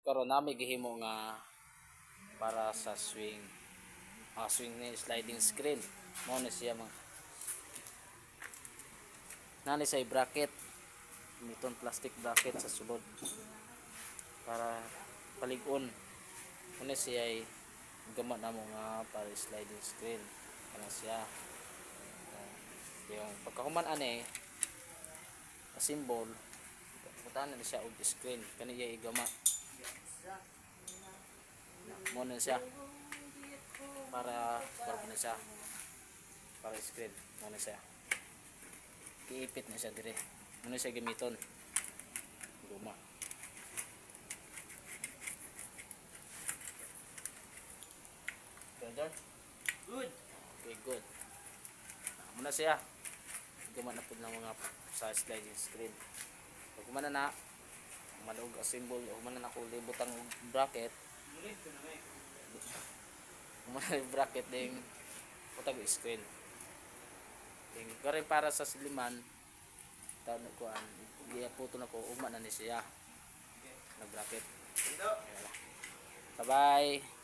karon nami gihimo nga para sa swing swing ni sliding screen mo na siya mga nani say bracket mitong plastic bracket sa sulod para palig-on mo siya ay gama na mo nga para sliding screen kana siya yung pagkahuman ani symbol butan na siya og screen kaniya igama mo na siya para na siya para screen mo na siya iipit na siya dire mo na siya gamiton guma good okay good mo na siya guma na pud ng mga sa sliding screen pag kumana na malug ang symbol o man na ko libutang bracket kumana yung bracket ding putag screen ding kare para sa siliman tawag ko an iya puto na ko ugma na ni siya na bracket bye bye.